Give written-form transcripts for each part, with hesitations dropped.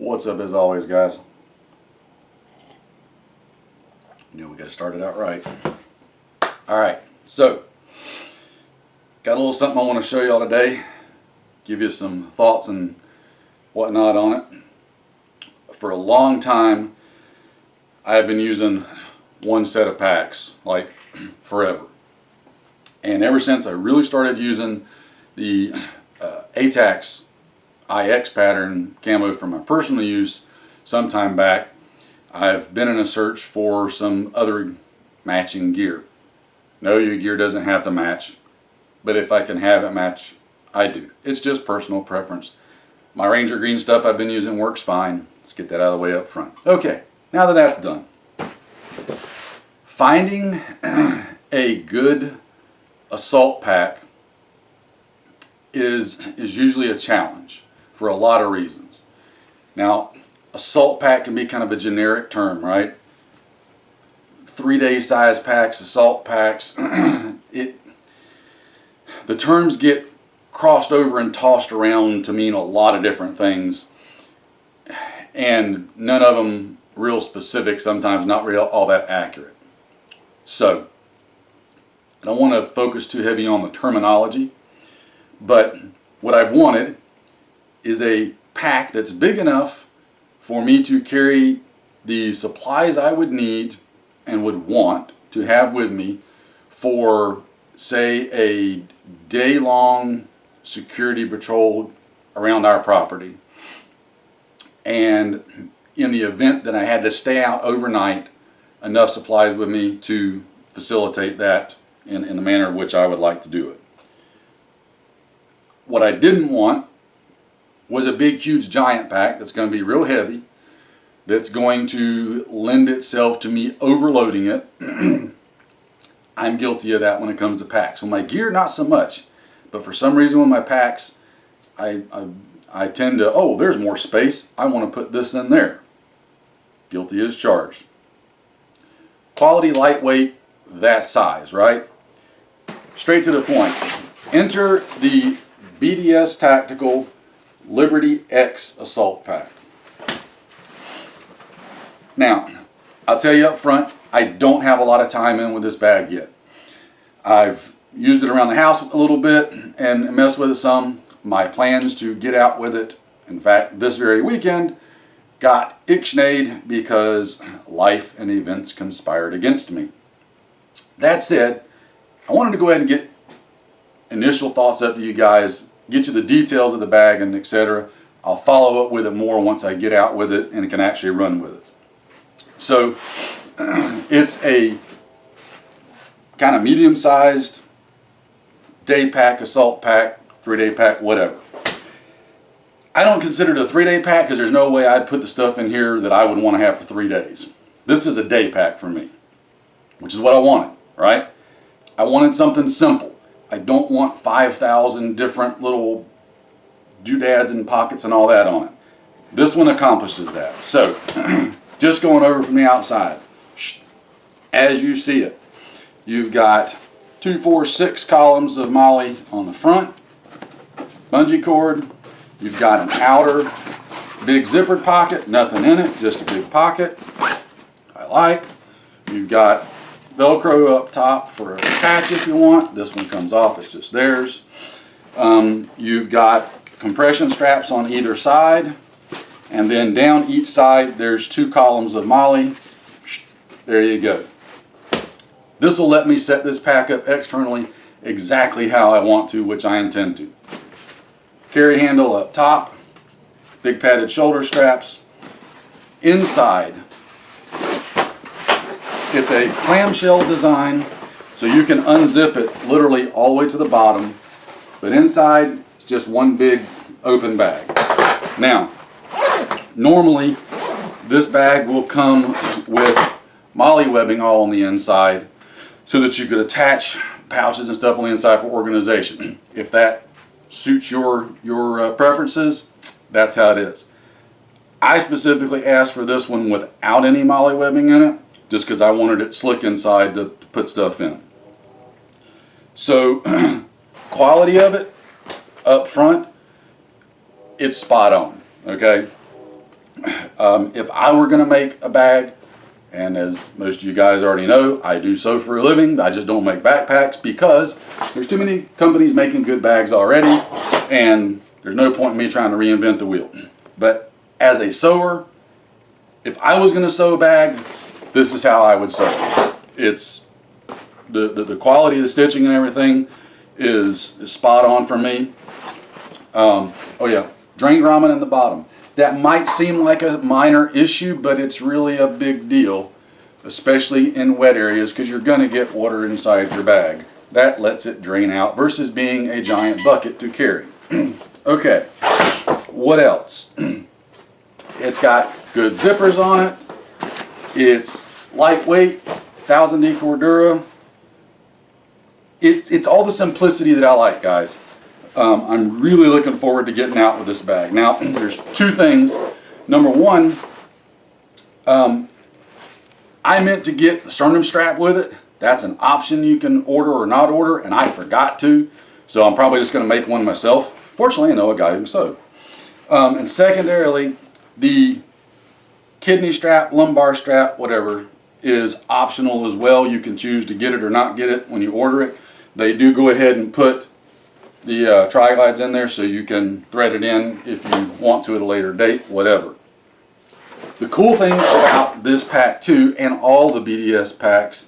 What's up as always, guys? You know we got to start it out right. Alright, so got a little something I want to show y'all today. Give you some thoughts and whatnot on it. For a long time I've been using one set of packs, like forever. And ever since I really started using the ATAX IX pattern camo for my personal use sometime back, I've been in a search for some other matching gear. No, your gear doesn't have to match, but if I can have it match, I do. It's just personal preference. My Ranger green stuff I've been using works fine. Let's get that out of the way up front. Okay, now that that's done, finding a good assault pack is usually a challenge for a lot of reasons. Now, assault pack can be kind of a generic term, right? 3-day size packs, assault packs, the terms get crossed over and tossed around to mean a lot of different things, and none of them real specific, sometimes not real all that accurate. So I don't want to focus too heavy on the terminology, but what I've wanted is a pack that's big enough for me to carry the supplies I would need and would want to have with me for, say, a day-long security patrol around our property. And in the event that I had to stay out overnight, enough supplies with me to facilitate that in the manner in which I would like to do it. What I didn't want was a big, huge, giant pack that's going to be real heavy, that's going to lend itself to me overloading it. I'm guilty of that when it comes to packs. With my gear, not so much. But for some reason with my packs, I tend to, oh, there's more space, I want to put this in there. Guilty as charged. Quality, lightweight, that size, right? Straight to the point. Enter the BDS Tactical Liberty X Assault Pack. Now, I'll tell you up front, I don't have a lot of time in with this bag yet. I've used it around the house a little bit and messed with it some. My plans to get out with it, in fact, this very weekend, got ixnayed because life and events conspired against me. That said, I wanted to go ahead and get initial thoughts up to you guys, get you the details of the bag and etc. I'll follow up with it more once I get out with it and can actually run with it. So it's a kind of medium-sized day pack, assault pack, 3-day pack, whatever. I don't consider it a 3-day pack because there's no way I'd put the stuff in here that I would want to have for 3 days. This is a day pack for me, which is what I wanted, right? I wanted something simple. I don't want 5,000 different little doodads and pockets and all that on it. This one accomplishes that. So, just going over from the outside, as you see it, you've got 2, 4, 6 columns of MOLLE on the front, bungee cord. You've got an outer big zippered pocket, nothing in it, just a big pocket. I like. You've got Velcro up top for a patch if you want. This one comes off, it's just theirs. You've got compression straps on either side, and then down each side there's 2 columns of MOLLE. There you go. This will let me set this pack up externally exactly how I want to, which I intend to. Carry handle up top, big padded shoulder straps. Inside, it's a clamshell design, so you can unzip it literally all the way to the bottom, but inside it's just one big open bag. Now, normally this bag will come with MOLLE webbing all on the inside so that you could attach pouches and stuff on the inside for organization. If that suits your preferences, that's how it is. I specifically asked for this one without any MOLLE webbing in it, just because I wanted it slick inside to put stuff in. So, quality of it up front, it's spot on, okay? If I were going to make a bag, and as most of you guys already know, I do so for a living. I just don't make backpacks because there's too many companies making good bags already, and there's no point in me trying to reinvent the wheel. But as a sewer, if I was going to sew a bag, this is how I would sew it. It's the quality of the stitching and everything is spot on for me. Oh yeah, drain grommet in the bottom. That might seem like a minor issue, but it's really a big deal, especially in wet areas, because you're going to get water inside your bag. That lets it drain out versus being a giant bucket to carry. Okay, what else? It's got good zippers on it. It's lightweight, 1000D Cordura. It's all the simplicity that I like, guys. I'm really looking forward to getting out with this bag. Now, there's two things. Number one, I meant to get the sternum strap with it. That's an option you can order or not order, and I forgot to. So I'm probably just going to make one myself. Fortunately, I know a guy who sewed. And secondarily, the kidney strap, lumbar strap, whatever, is optional as well. You can choose to get it or not get it when you order it. They do go ahead and put the tri-glides in there so you can thread it in if you want to at a later date, whatever. The cool thing about this pack too, and all the BDS packs,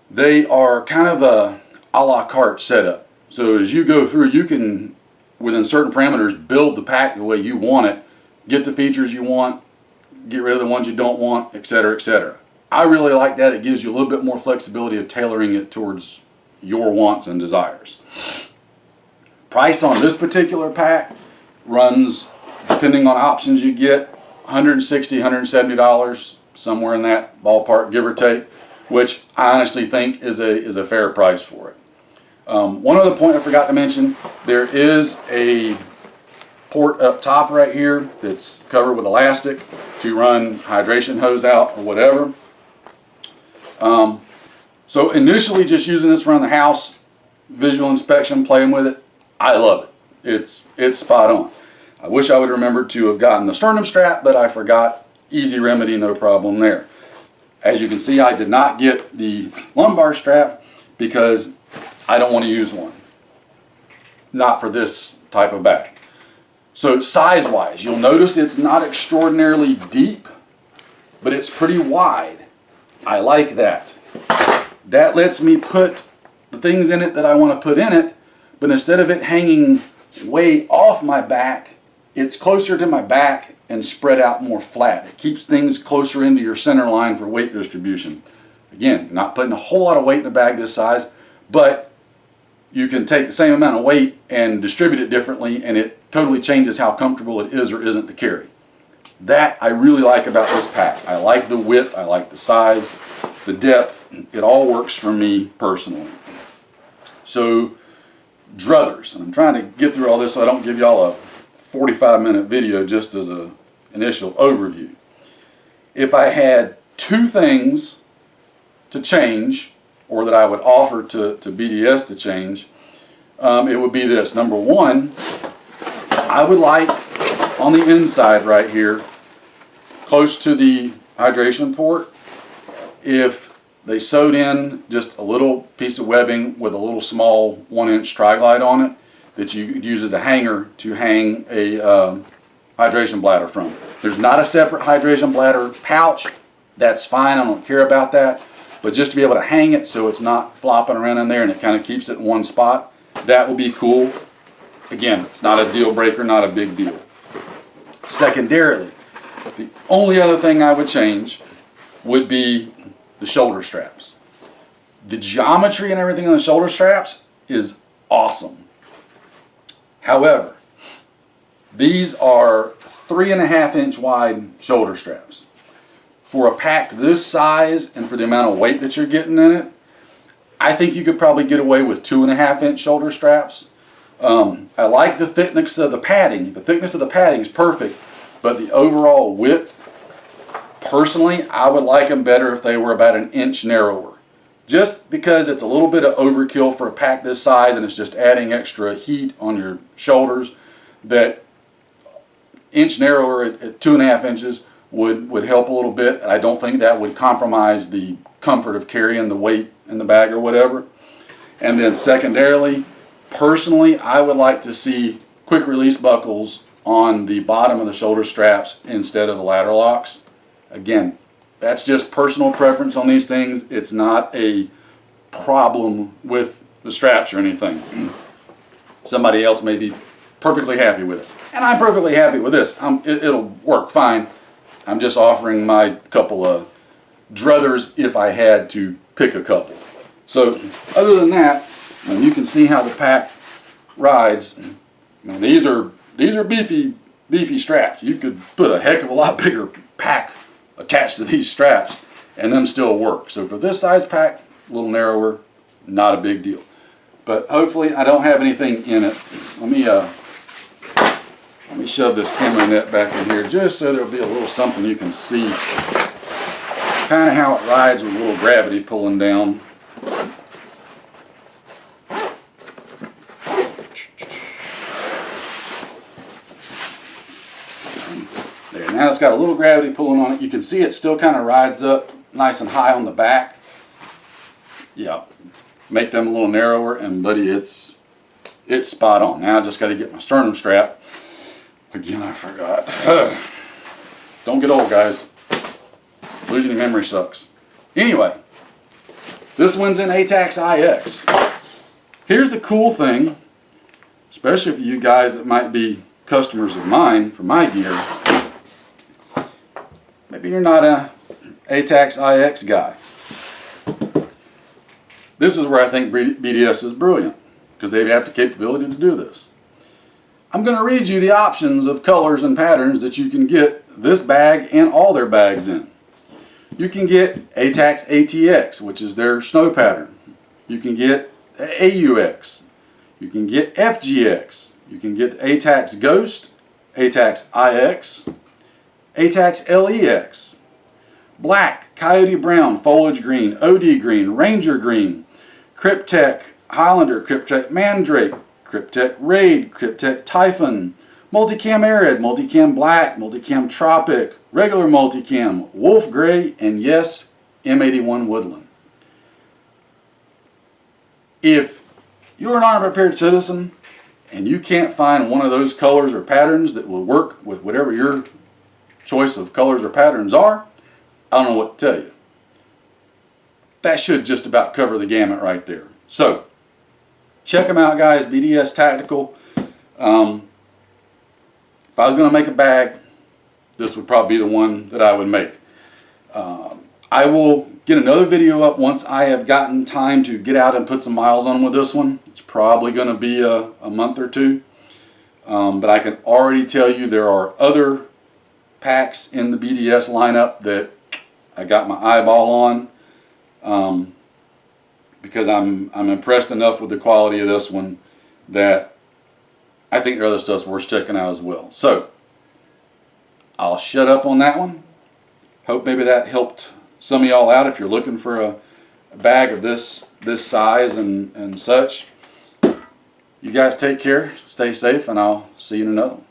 they are kind of a la carte setup. So as you go through, you can, within certain parameters, build the pack the way you want it, get the features you want, get rid of the ones you don't want, etc., etc. I really like that. It gives you a little bit more flexibility of tailoring it towards your wants and desires. Price on this particular pack runs, depending on options you get, $160, $170, somewhere in that ballpark, give or take, which I honestly think is a fair price for it. One other point I forgot to mention, there is a port up top right here that's covered with elastic to run hydration hose out or whatever. So initially just using this around the house, visual inspection, playing with it, I love it. It's spot on. I wish I would have remembered to have gotten the sternum strap, but I forgot. Easy remedy, no problem there. As you can see, I did not get the lumbar strap because I don't want to use one. Not for this type of bag. So size-wise, you'll notice it's not extraordinarily deep, but it's pretty wide. I like that. That lets me put the things in it that I want to put in it, but instead of it hanging way off my back, it's closer to my back and spread out more flat. It keeps things closer into your center line for weight distribution. Again, not putting a whole lot of weight in a bag this size, but you can take the same amount of weight and distribute it differently, and it totally changes how comfortable it is or isn't to carry. That I really like about this pack. I like the width, I like the size, the depth. It all works for me personally. So, druthers. And I'm trying to get through all this so I don't give y'all a 45-minute video just as an initial overview. If I had two things to change, or that I would offer to BDS to change, it would be this. Number one, I would like on the inside right here, close to the hydration port, if they sewed in just a little piece of webbing with a little small 1-inch tri-glide on it that you could use as a hanger to hang a hydration bladder from. There's not a separate hydration bladder pouch. That's fine. I don't care about that. But just to be able to hang it so it's not flopping around in there and it kind of keeps it in one spot, that would be cool. Again, it's not a deal breaker, not a big deal. Secondarily, the only other thing I would change would be the shoulder straps. The geometry and everything on the shoulder straps is awesome. However, these are 3.5-inch wide shoulder straps. For a pack this size and for the amount of weight that you're getting in it, I think you could probably get away with 2.5-inch shoulder straps. I like the thickness of the padding. The thickness of the padding is perfect, but the overall width, personally, I would like them better if they were about 1 inch narrower. Just because it's a little bit of overkill for a pack this size and it's just adding extra heat on your shoulders, that inch narrower at 2.5 inches would help a little bit. I don't think that would compromise the comfort of carrying the weight in the bag or whatever. And then secondarily, personally, I would like to see quick release buckles on the bottom of the shoulder straps instead of the ladder locks. Again, that's just personal preference on these things. It's not a problem with the straps or anything. Somebody else may be perfectly happy with it. And I'm perfectly happy with this. It'll work fine. I'm just offering my couple of druthers if I had to pick a couple. So other than that, you can see how the pack rides. Now, these are beefy straps. You could put a heck of a lot bigger pack attached to these straps and them still work. So for this size pack, a little narrower, not a big deal. But hopefully I don't have anything in it. Let me shove this camera net back in here just so there'll be a little something you can see kind of how it rides with a little gravity pulling down. There, now it's got a little gravity pulling on it. You can see it still kind of rides up nice and high on the back. Yeah, make them a little narrower, and buddy, it's spot on. Now I just got to get my sternum strap. Again, I forgot. Don't get old, guys. Losing your memory sucks. Anyway, this one's in ATAX IX. Here's the cool thing, especially for you guys that might be customers of mine for my gear. Maybe you're not a ATAX IX guy. This is where I think BDS is brilliant, because they have the capability to do this. I'm going to read you the options of colors and patterns that you can get this bag and all their bags in. You can get ATAX ATX, which is their snow pattern. You can get AUX. You can get FGX. You can get ATAX Ghost, ATAX IX, ATAX LEX, Black, Coyote Brown, Foliage Green, OD Green, Ranger Green, Cryptek Highlander, Cryptek Mandrake, Cryptek Raid, Cryptek Typhon, Multicam Arid, Multicam Black, Multicam Tropic, regular Multicam, Wolf Gray, and yes, M81 Woodland. If you're an armed prepared citizen and you can't find one of those colors or patterns that will work with whatever your choice of colors or patterns are, I don't know what to tell you. That should just about cover the gamut right there. So, check them out, guys. BDS Tactical. If I was going to make a bag, this would probably be the one that I would make. I will get another video up once I have gotten time to get out and put some miles on with this one. It's probably going to be a month or two. But I can already tell you there are other packs in the BDS lineup that I got my eyeball on. Because I'm impressed enough with the quality of this one that I think their other stuff's worth checking out as well. So, I'll shut up on that one. Hope maybe that helped some of y'all out if you're looking for a bag of this size and such. You guys take care, stay safe, and I'll see you in another one.